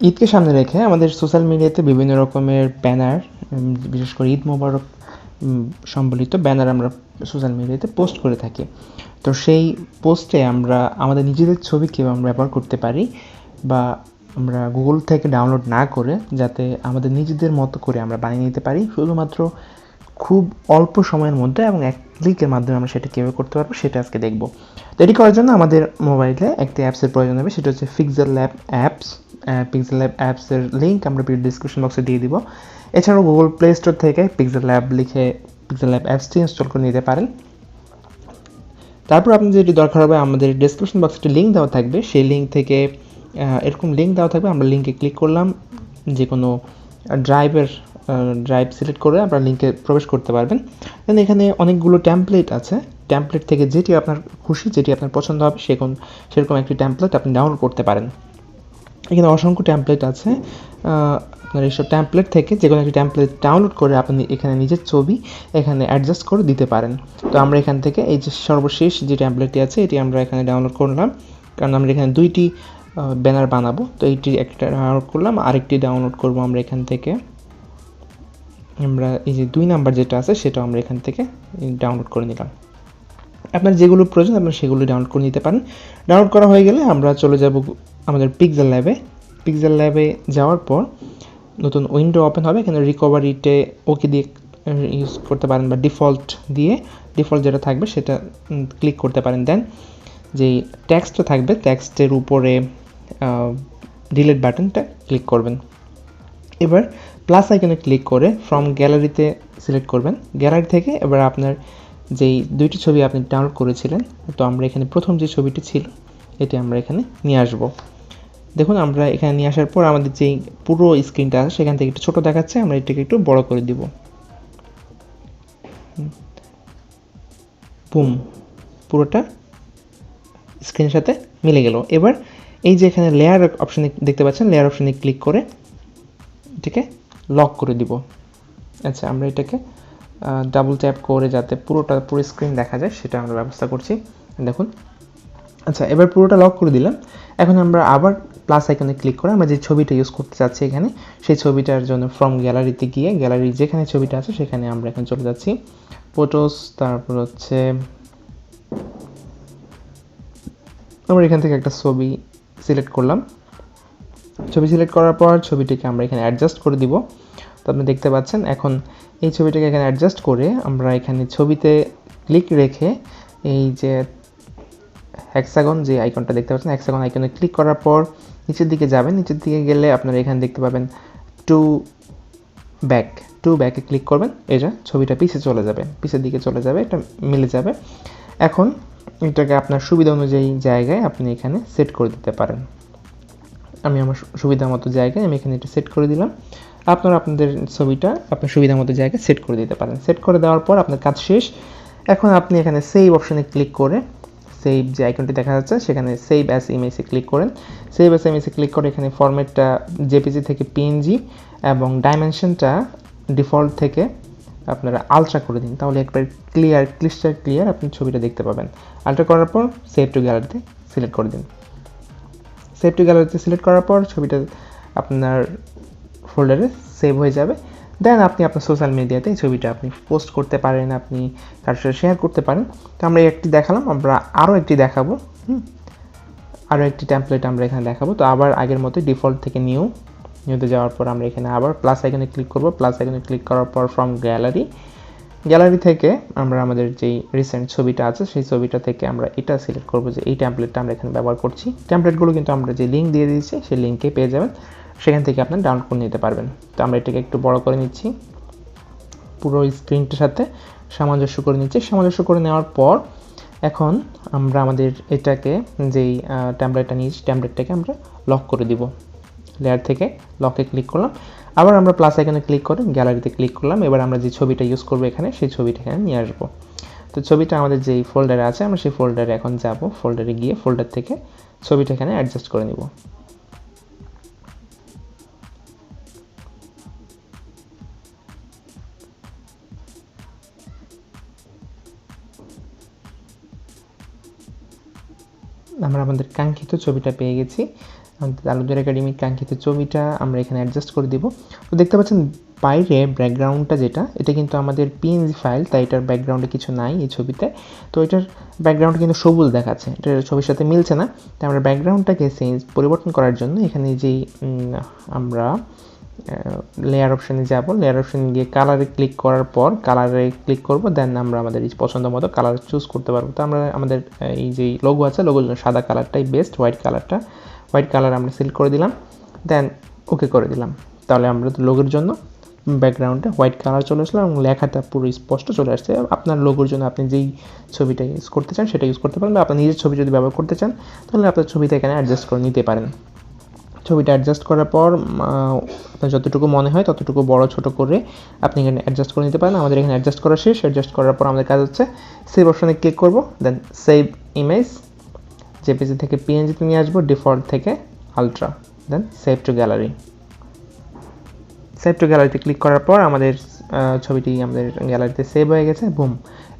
ঈদকে সামনে রেখে আমাদের সোশ্যাল মিডিয়াতে বিভিন্ন রকমের ব্যানার, বিশেষ করে ঈদ মোবারক সম্বলিত ব্যানার আমরা সোশ্যাল মিডিয়াতে পোস্ট করে থাকি। তো সেই পোস্টে আমরা আমাদের নিজেদের ছবি কীভাবে আমরা ব্যবহার করতে পারি, বা আমরা গুগল থেকে ডাউনলোড না করে যাতে আমাদের নিজেদের মতো করে আমরা বানিয়ে নিতে পারি, শুধুমাত্র খুব অল্প সময়ের মধ্যে এবং এক ক্লিকের মাধ্যমে আমরা সেটা কীভাবে করতে পারবো সেটা আজকে দেখব। তো এটি করার জন্য আমাদের মোবাইলে একটি অ্যাপসের প্রয়োজন হবে, সেটা হচ্ছে Pixellab অ্যাপস। Pixellab অ্যাপসের লিঙ্ক আমরা ভিডিও ডিসক্রিপশন বক্সে দিয়ে দিব। এছাড়াও গুগল প্লে স্টোর থেকে Pixellab লিখে Pixellab অ্যাপসটি ইনস্টল করে নিতে পারেন। তারপর আপনি যেটি দরকার হবে, আমাদের ডিসক্রিপশন বক্সে একটি লিঙ্ক দেওয়া থাকবে, সেই লিঙ্ক থেকে এরকম লিঙ্ক দেওয়া থাকবে, আমরা লিঙ্কে ক্লিক করলাম, যে কোনো ড্রাইভ সিলেক্ট করে আপনার লিঙ্কে প্রবেশ করতে পারবেন। দেন এখানে অনেকগুলো ট্যাম্পলেট আছে, ট্যাম্পলেট থেকে যেটি আপনার খুশি, যেটি আপনার পছন্দ হবে সেরকম একটি ট্যাম্পলেট আপনি ডাউনলোড করতে পারেন। এখানে অসংখ্য ট্যাম্পলেট আছে, আপনার এইসব ট্যাম্পলেট থেকে যে কোনো একটি ট্যাম্পলেট ডাউনলোড করে আপনি এখানে নিজের ছবি এখানে অ্যাডজাস্ট করে দিতে পারেন। তো আমরা এখান থেকে এই যে সর্বশেষ যে ট্যাম্পলেটটি আছে এটি আমরা এখানে ডাউনলোড করলাম, কারণ আমরা এখানে দুইটি ব্যানার বানাবো। তো এইটি একটা ডাউনলোড করলাম, আরেকটি ডাউনলোড করব আমরা এখান থেকে। আমরা এই যে 2 নাম্বার যেটা আছে সেটা আমরা এখান থেকে ডাউনলোড করে নিলাম। আপনার যেগুলো প্রয়োজন আপনারা সেগুলো ডাউনলোড করে নিতে পারেন। ডাউনলোড করা হয়ে গেলে আমরা চলে যাব আমাদের Pixellab-এ যাওয়ার পর নতুন উইন্ডো ওপেন হবে। এখানে রিকভারিতে ওকে দিয়ে ইউজ করতে পারেন, বা ডিফল্ট যেটা থাকবে সেটা ক্লিক করতে পারেন। দেন যেই টেক্সটটা থাকবে টেক্সটের উপরে ডিলিট বাটনটা ক্লিক করবেন। এবার প্লাস আইকনে ক্লিক করে ফ্রম গ্যালারিতে সিলেক্ট করবেন। গ্যালারি থেকে এবার আপনার যেই দুইটি ছবি আপনি ডাউনলোড করেছিলেন, তো আমরা এখানে প্রথম যে ছবিটি ছিল এটি আমরা এখানে নিয়ে আসব। দেখুন আমরা এখানে নিয়ে আসার পর আমাদের যেই পুরো স্ক্রিনটা আছে সেখান থেকে একটু ছোটো দেখাচ্ছে, আমরা এটাকে একটু বড় করে দিব। বুম, পুরোটা স্ক্রিনের সাথে মিলে গেল। এবার এই যে এখানে লেয়ার অপশানে দেখতে পাচ্ছেন, লেয়ার অপশানে ক্লিক করে এটাকে লক করে দিব। আচ্ছা, আমরা এটাকে ডাবল ট্যাপ করে যাতে পুরো স্ক্রিন দেখা যায় সেটা আমরা ব্যবস্থা করছি। দেখুন, আচ্ছা এবার পুরোটা লক করে দিলাম। এখন আমরা আবার প্লাস আইকনে ক্লিক করে আমরা যে ছবিটা ইউজ করতে চাচ্ছি এখানে, সেই ছবিটার জন্য ফ্রম গ্যালারিতে গিয়ে গ্যালারি যেখানে ছবিটা আছে সেখানে আমরা এখন চলে যাচ্ছি। ফটোস, তারপর হচ্ছে আমরা এখান থেকে একটা ছবি সিলেক্ট করলাম। ছবি সিলেক্ট করার পর ছবিটিকে আমরা এখানে অ্যাডজাস্ট করে দিব। তো আপনি দেখতে পাচ্ছেন এখন এই ছবিটাকে এখানে অ্যাডজাস্ট করে আমরা এখানে ছবিতে ক্লিক রেখে এই যে হেক্সাগন যে আইকনটা দেখতে পাচ্ছেন, হেক্সাগন আইকনে ক্লিক করার পর নিচের দিকে যাবেন। নিচের দিকে গেলে আপনারা এখানে দেখতে পাবেন টু ব্যাকে ক্লিক করবেন। এটা ছবিটা পিছের দিকে চলে যাবে, এটা মিলে যাবে। এখন এটাকে আপনার সুবিধা অনুযায়ী জায়গায় আপনি এখানে সেট করে দিতে পারেন। আমি আমার সুবিধা মতো জায়গায় আমি এখানে এটা সেট করে দিলাম। আপনারা আপনাদের ছবিটা আপনার সুবিধা মতো জায়গায় সেট করে দিতে পারেন। সেট করে দেওয়ার পর আপনার কাজ শেষ। এখন আপনি এখানে সেভ অপশানে ক্লিক করে, সেভ যে আইকনটি দেখা যাচ্ছে সেখানে সেভ অ্যাজ ইমেজে ক্লিক করেন। সেভ অ্যাজ ইমেজে ক্লিক করে এখানে ফরম্যাটটা জেপিজি থেকে পিএনজি এবং ডাইমেনশনটা ডিফল্ট থেকে আপনারা আলট্রা করে দিন, তাহলে একবার ক্লিস্টার ক্লিয়ার আপনি ছবিটা দেখতে পাবেন। আলট্রা করার পর সেভ টু গ্যালারিতে সিলেক্ট করে দিন। সেভ টু গ্যালারিতে সিলেক্ট করার পর ছবিটা আপনার ফোল্ডারে সেভ হয়ে যাবে। দেন আপনি আপনার সোশ্যাল মিডিয়াতে এই ছবিটা আপনি পোস্ট করতে পারেন, আপনি কারোর সাথে শেয়ার করতে পারেন। তো আমরা একটি দেখালাম, আমরা আরও একটি দেখাবো। আরও একটি টেমপ্লেট আমরা এখানে দেখাবো। তো আবার আগের মতো ডিফল্ট থেকে নিউতে যাওয়ার পর আমরা এখানে আবার প্লাস আইকনে ক্লিক করব। প্লাস আইকনে ক্লিক করার পর ফ্রম গ্যালারি থেকে আমরা আমাদের যেই রিসেন্ট ছবিটা আছে সেই ছবিটা থেকে আমরা এটা সিলেক্ট করব, যে এই টেমপ্লেটটা আমরা এখানে ব্যবহার করছি। টেমপ্লেটগুলো কিন্তু আমরা যে লিঙ্ক দিয়ে দিয়েছি সেই লিঙ্কে পেয়ে যাবেন, সেখান থেকে আপনার ডাউনলোড করে নিতে পারবেন। তো আমরা এটাকে একটু বড় করে নিচ্ছি, পুরো স্ক্রিনটার সাথে সামঞ্জস্য করে নিচ্ছি। সামঞ্জস্য করে নেওয়ার পর এখন আমরা আমাদের এটাকে যেই টেমপ্লেটটা নিয়েছি টেমপ্লেটটাকে আমরা লক করে দিব। লেয়ার থেকে লকে ক্লিক করলাম, আবার আমরা প্লাস আইকনে ক্লিক করে গ্যালারিতে ক্লিক করলাম। এবার আমরা যে ছবিটা ইউজ করবো এখানে সেই ছবিটা এখানে নিয়ে আসবো। তো ছবিটা আমাদের যেই ফোল্ডারে আছে আমরা সেই ফোল্ডারে এখন যাব। ফোল্ডারে গিয়ে ফোল্ডার থেকে ছবিটা এখানে অ্যাডজাস্ট করে নিব। আমরা আমাদের কাঙ্ক্ষিত ছবিটা পেয়ে গেছি। তালুকদার একাডেমির কাঙ্ক্ষিত ছবিটা আমরা এখানে অ্যাডজাস্ট করে দিব। তো দেখতে পাচ্ছেন বাইরে ব্যাকগ্রাউন্ডটা যেটা, এটা কিন্তু আমাদের পিএনজি ফাইল, তাই এটার ব্যাকগ্রাউন্ডে কিছু নাই এই ছবিতে। তো এটার ব্যাকগ্রাউন্ড কিন্তু সবুজ দেখাচ্ছে, এটা ছবির সাথে মিলছে না। তাই আমরা ব্যাকগ্রাউন্ডটাকে পরিবর্তন করার জন্য এখানে যেই আমরা লেয়ার অপশানে যাব, লেয়ার অপশানে গিয়ে কালারে ক্লিক করার পর কালারে ক্লিক করব, দেন আমরা আমাদের এই পছন্দ মতো কালার চুজ করতে পারবো। তো আমরা আমাদের এই যে লোগো আছে, লোগোর জন্য সাদা কালারটাই বেস্ট, হোয়াইট কালার আমরা সিলেক্ট করে দিলাম, দেন ওকে করে দিলাম। তাহলে আমরা লোগোর জন্য ব্যাকগ্রাউন্ডে হোয়াইট কালার চলে আসলো এবং লেখাটা পুরো স্পষ্ট চলে আসছে। আপনার লোগোর জন্য আপনি যেই ছবিটা ইউজ করতে চান সেটা ইউজ করতে পারেন, বা আপনার নিজের ছবি যদি ব্যবহার করতে চান তাহলে আপনার ছবিটা এখানে অ্যাডজাস্ট করে নিতে পারেন। ছবিটা অ্যাডজাস্ট করার পর আপনার যতটুকু মনে হয় ততটুকু বড় ছোট করে আপনি এখানে অ্যাডজাস্ট করে নিতে পারেন। আমাদের এখানে অ্যাডজাস্ট করা শেষ। অ্যাডজাস্ট করার পর আমাদের কাজ হচ্ছে সেভ অপশানে ক্লিক করব, দেন সেভ ইমেজ, জেপিজি থেকে পিএনজিতে নিয়ে আসবো, ডিফল্ট থেকে ultra, then save to gallery. Save to গ্যালারিতে ক্লিক করার পর আমাদের ছবিটি আমাদের গ্যালারিতে সেভ হয়ে গেছে। বুম,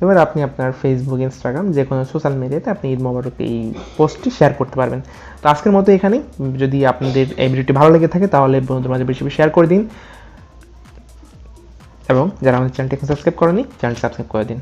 এবার আপনি আপনার ফেসবুক, ইনস্টাগ্রাম যে কোনো সোশ্যাল মিডিয়াতে আপনি ঈদ মোবারক এই পোস্টটি শেয়ার করতে পারবেন। তো আজকের মতো এখানেই। যদি আপনাদের এই ভিডিওটি ভালো লেগে থাকে তাহলে বন্ধুদের মাঝে বেশি বেশি শেয়ার করে দিন, এবং যারা আমাদের চ্যানেলটি এখন সাবস্ক্রাইব করেনি চ্যানেলটি সাবস্ক্রাইব করে দিন।